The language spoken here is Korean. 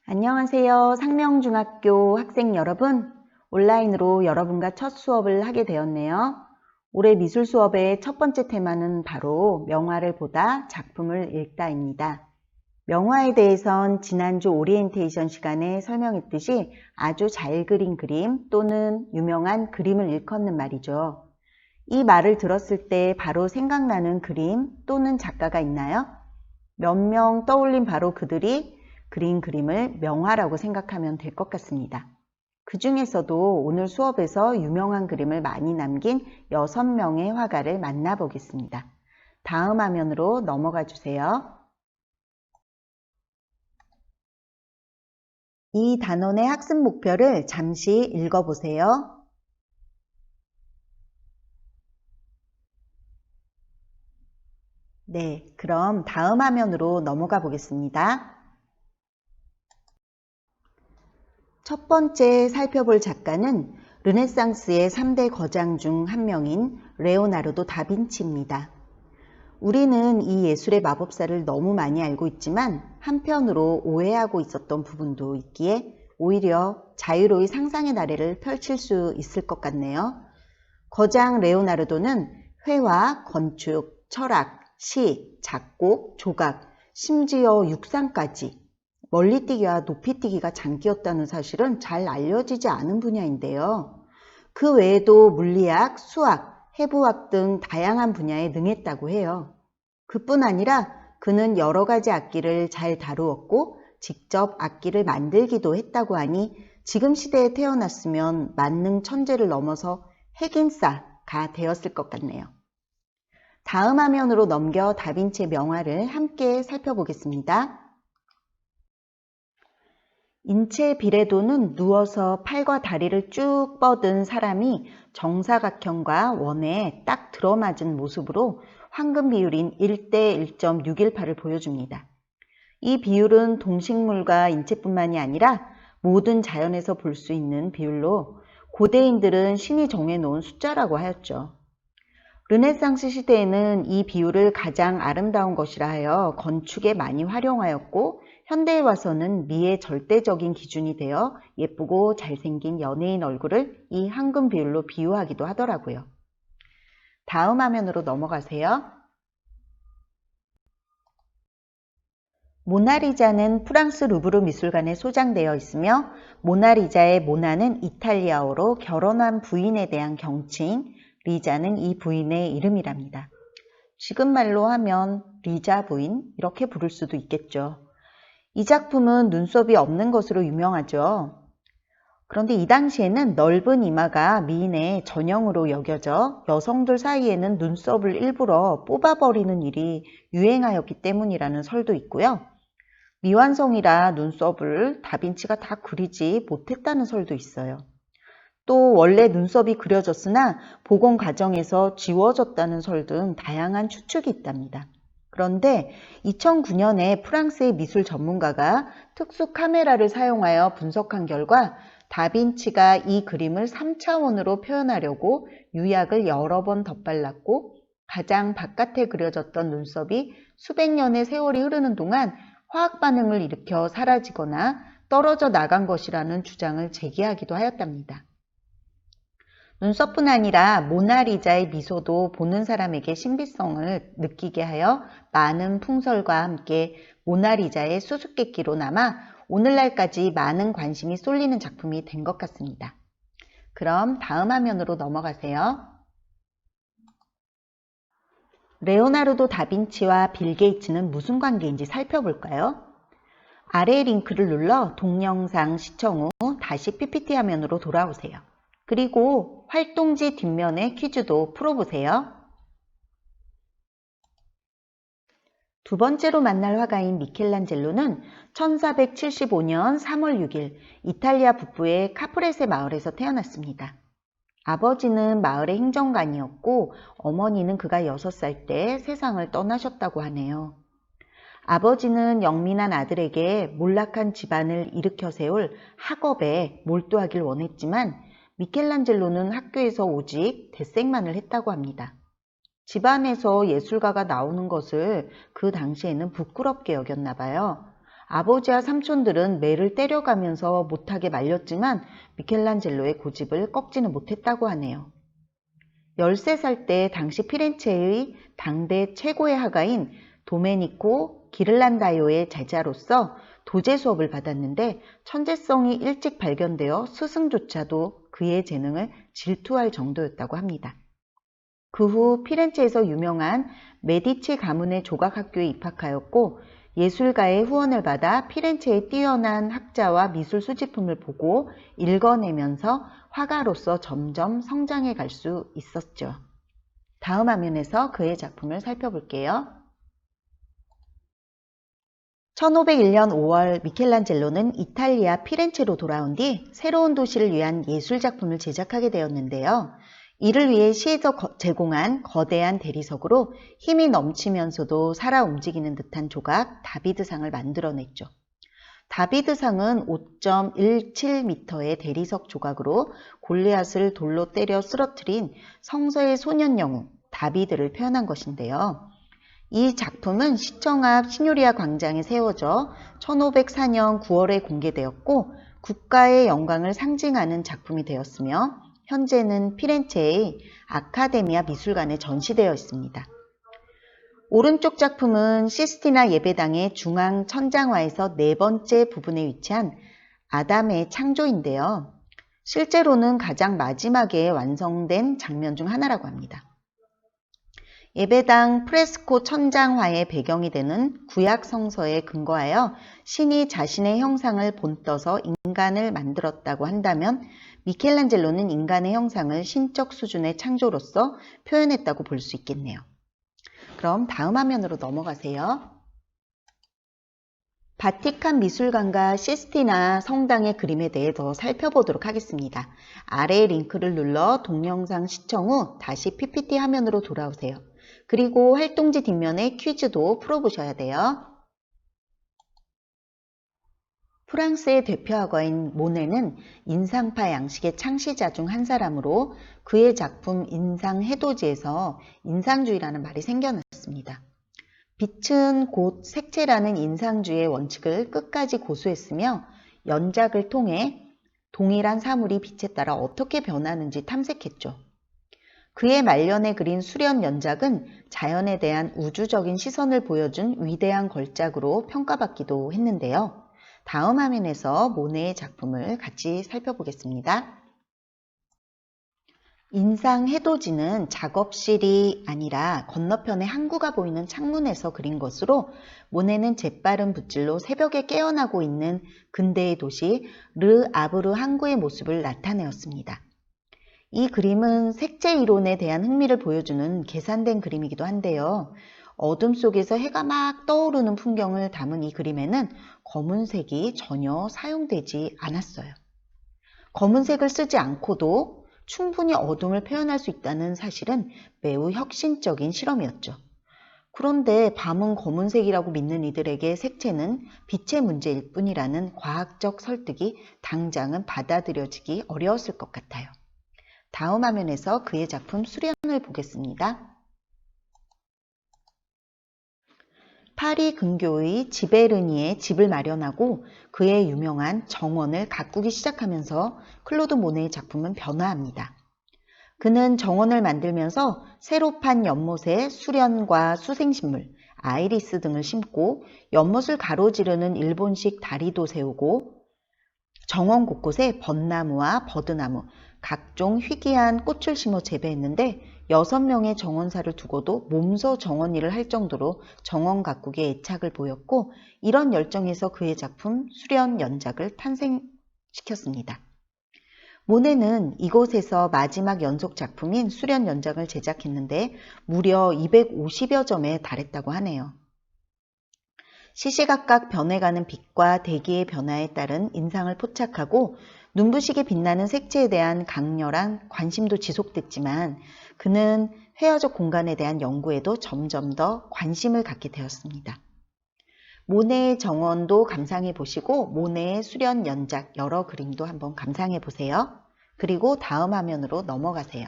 안녕하세요. 상명중학교 학생 여러분. 온라인으로 여러분과 첫 수업을 하게 되었네요. 올해 미술 수업의 첫 번째 테마는 바로 명화를 보다 작품을 읽다입니다. 명화에 대해선 지난주 오리엔테이션 시간에 설명했듯이 아주 잘 그린 그림 또는 유명한 그림을 일컫는 말이죠. 이 말을 들었을 때 바로 생각나는 그림 또는 작가가 있나요? 몇 명 떠올린 바로 그들이 그린 그림을 명화라고 생각하면 될 것 같습니다. 그 중에서도 오늘 수업에서 유명한 그림을 많이 남긴 6명의 화가를 만나보겠습니다. 다음 화면으로 넘어가 주세요. 이 단원의 학습 목표를 잠시 읽어보세요. 네, 그럼 다음 화면으로 넘어가 보겠습니다. 첫 번째 살펴볼 작가는 르네상스의 3대 거장 중 한 명인 레오나르도 다빈치입니다. 우리는 이 예술의 마법사를 너무 많이 알고 있지만 한편으로 오해하고 있었던 부분도 있기에 오히려 자유로이 상상의 나래를 펼칠 수 있을 것 같네요. 거장 레오나르도는 회화, 건축, 철학, 시, 작곡, 조각, 심지어 육상까지 멀리뛰기와 높이뛰기가 장기였다는 사실은 잘 알려지지 않은 분야인데요. 그 외에도 물리학, 수학, 해부학 등 다양한 분야에 능했다고 해요. 그뿐 아니라 그는 여러 가지 악기를 잘 다루었고 직접 악기를 만들기도 했다고 하니 지금 시대에 태어났으면 만능 천재를 넘어서 핵인싸가 되었을 것 같네요. 다음 화면으로 넘겨 다빈치의 명화를 함께 살펴보겠습니다. 인체 비례도는 누워서 팔과 다리를 쭉 뻗은 사람이 정사각형과 원에 딱 들어맞은 모습으로 황금 비율인 1대 1.618을 보여줍니다. 이 비율은 동식물과 인체뿐만이 아니라 모든 자연에서 볼 수 있는 비율로 고대인들은 신이 정해놓은 숫자라고 하였죠. 르네상스 시대에는 이 비율을 가장 아름다운 것이라 하여 건축에 많이 활용하였고 현대에 와서는 미의 절대적인 기준이 되어 예쁘고 잘생긴 연예인 얼굴을 이 황금 비율로 비유하기도 하더라고요. 다음 화면으로 넘어가세요. 모나리자는 프랑스 루브르 미술관에 소장되어 있으며 모나리자의 모나는 이탈리아어로 결혼한 부인에 대한 경칭, 리자는 이 부인의 이름이랍니다. 지금 말로 하면 리자 부인 이렇게 부를 수도 있겠죠. 이 작품은 눈썹이 없는 것으로 유명하죠. 그런데 이 당시에는 넓은 이마가 미인의 전형으로 여겨져 여성들 사이에는 눈썹을 일부러 뽑아버리는 일이 유행하였기 때문이라는 설도 있고요. 미완성이라 눈썹을 다빈치가 다 그리지 못했다는 설도 있어요. 또 원래 눈썹이 그려졌으나 복원 과정에서 지워졌다는 설 등 다양한 추측이 있답니다. 그런데 2009년에 프랑스의 미술 전문가가 특수 카메라를 사용하여 분석한 결과 다빈치가 이 그림을 3차원으로 표현하려고 유약을 여러 번 덧발랐고 가장 바깥에 그려졌던 눈썹이 수백 년의 세월이 흐르는 동안 화학 반응을 일으켜 사라지거나 떨어져 나간 것이라는 주장을 제기하기도 하였답니다. 눈썹뿐 아니라 모나리자의 미소도 보는 사람에게 신비성을 느끼게 하여 많은 풍설과 함께 모나리자의 수수께끼로 남아 오늘날까지 많은 관심이 쏠리는 작품이 된 것 같습니다. 그럼 다음 화면으로 넘어가세요. 레오나르도 다빈치와 빌 게이츠는 무슨 관계인지 살펴볼까요? 아래 링크를 눌러 동영상 시청 후 다시 PPT 화면으로 돌아오세요. 그리고 활동지 뒷면에 퀴즈도 풀어보세요. 두 번째로 만날 화가인 미켈란젤로는 1475년 3월 6일 이탈리아 북부의 카프레세 마을에서 태어났습니다. 아버지는 마을의 행정관이었고 어머니는 그가 6살 때 세상을 떠나셨다고 하네요. 아버지는 영민한 아들에게 몰락한 집안을 일으켜 세울 학업에 몰두하길 원했지만 미켈란젤로는 학교에서 오직 대생만을 했다고 합니다. 집안에서 예술가가 나오는 것을 그 당시에는 부끄럽게 여겼나 봐요. 아버지와 삼촌들은 매를 때려가면서 못하게 말렸지만 미켈란젤로의 고집을 꺾지는 못했다고 하네요. 13살 때 당시 피렌체의 당대 최고의 화가인 도메니코 기를란다요의 제자로서 도제 수업을 받았는데 천재성이 일찍 발견되어 스승조차도 그의 재능을 질투할 정도였다고 합니다. 그 후 피렌체에서 유명한 메디치 가문의 조각학교에 입학하였고 예술가의 후원을 받아 피렌체의 뛰어난 학자와 미술 수집품을 보고 읽어내면서 화가로서 점점 성장해 갈 수 있었죠. 다음 화면에서 그의 작품을 살펴볼게요. 1501년 5월 미켈란젤로는 이탈리아 피렌체로 돌아온 뒤 새로운 도시를 위한 예술작품을 제작하게 되었는데요. 이를 위해 시에서 제공한 거대한 대리석으로 힘이 넘치면서도 살아 움직이는 듯한 조각 다비드상을 만들어냈죠. 다비드상은 5.17m의 대리석 조각으로 골리앗을 돌로 때려 쓰러뜨린 성서의 소년 영웅 다비드를 표현한 것인데요. 이 작품은 시청 앞 시뇨리아 광장에 세워져 1504년 9월에 공개되었고 국가의 영광을 상징하는 작품이 되었으며 현재는 피렌체의 아카데미아 미술관에 전시되어 있습니다. 오른쪽 작품은 시스티나 예배당의 중앙 천장화에서 네 번째 부분에 위치한 아담의 창조인데요. 실제로는 가장 마지막에 완성된 장면 중 하나라고 합니다. 예배당 프레스코 천장화의 배경이 되는 구약 성서에 근거하여 신이 자신의 형상을 본떠서 인간을 만들었다고 한다면 미켈란젤로는 인간의 형상을 신적 수준의 창조로서 표현했다고 볼 수 있겠네요. 그럼 다음 화면으로 넘어가세요. 바티칸 미술관과 시스티나 성당의 그림에 대해 더 살펴보도록 하겠습니다. 아래 링크를 눌러 동영상 시청 후 다시 PPT 화면으로 돌아오세요. 그리고 활동지 뒷면에 퀴즈도 풀어보셔야 돼요. 프랑스의 대표 화가인 모네는 인상파 양식의 창시자 중 한 사람으로 그의 작품 인상해돋이에서 인상주의라는 말이 생겨났습니다. 빛은 곧 색채라는 인상주의의 원칙을 끝까지 고수했으며 연작을 통해 동일한 사물이 빛에 따라 어떻게 변하는지 탐색했죠. 그의 말년에 그린 수련 연작은 자연에 대한 우주적인 시선을 보여준 위대한 걸작으로 평가받기도 했는데요. 다음 화면에서 모네의 작품을 같이 살펴보겠습니다. 인상해돋이는 작업실이 아니라 건너편에 항구가 보이는 창문에서 그린 것으로 모네는 재빠른 붓질로 새벽에 깨어나고 있는 근대의 도시 르 아브르 항구의 모습을 나타내었습니다. 이 그림은 색채 이론에 대한 흥미를 보여주는 계산된 그림이기도 한데요. 어둠 속에서 해가 막 떠오르는 풍경을 담은 이 그림에는 검은색이 전혀 사용되지 않았어요. 검은색을 쓰지 않고도 충분히 어둠을 표현할 수 있다는 사실은 매우 혁신적인 실험이었죠. 그런데 밤은 검은색이라고 믿는 이들에게 색채는 빛의 문제일 뿐이라는 과학적 설득이 당장은 받아들여지기 어려웠을 것 같아요. 다음 화면에서 그의 작품 수련을 보겠습니다. 파리 근교의 지베르니에 집을 마련하고 그의 유명한 정원을 가꾸기 시작하면서 클로드 모네의 작품은 변화합니다. 그는 정원을 만들면서 새로 판 연못에 수련과 수생식물, 아이리스 등을 심고 연못을 가로지르는 일본식 다리도 세우고 정원 곳곳에 벚나무와 버드나무, 각종 희귀한 꽃을 심어 재배했는데 6명의 정원사를 두고도 몸소 정원 일을 할 정도로 정원 가꾸기에 애착을 보였고 이런 열정에서 그의 작품 수련 연작을 탄생시켰습니다. 모네는 이곳에서 마지막 연속 작품인 수련 연작을 제작했는데 무려 250여 점에 달했다고 하네요. 시시각각 변해가는 빛과 대기의 변화에 따른 인상을 포착하고 눈부시게 빛나는 색채에 대한 강렬한 관심도 지속됐지만 그는 회화적 공간에 대한 연구에도 점점 더 관심을 갖게 되었습니다. 모네의 정원도 감상해 보시고 모네의 수련 연작 여러 그림도 한번 감상해 보세요. 그리고 다음 화면으로 넘어가세요.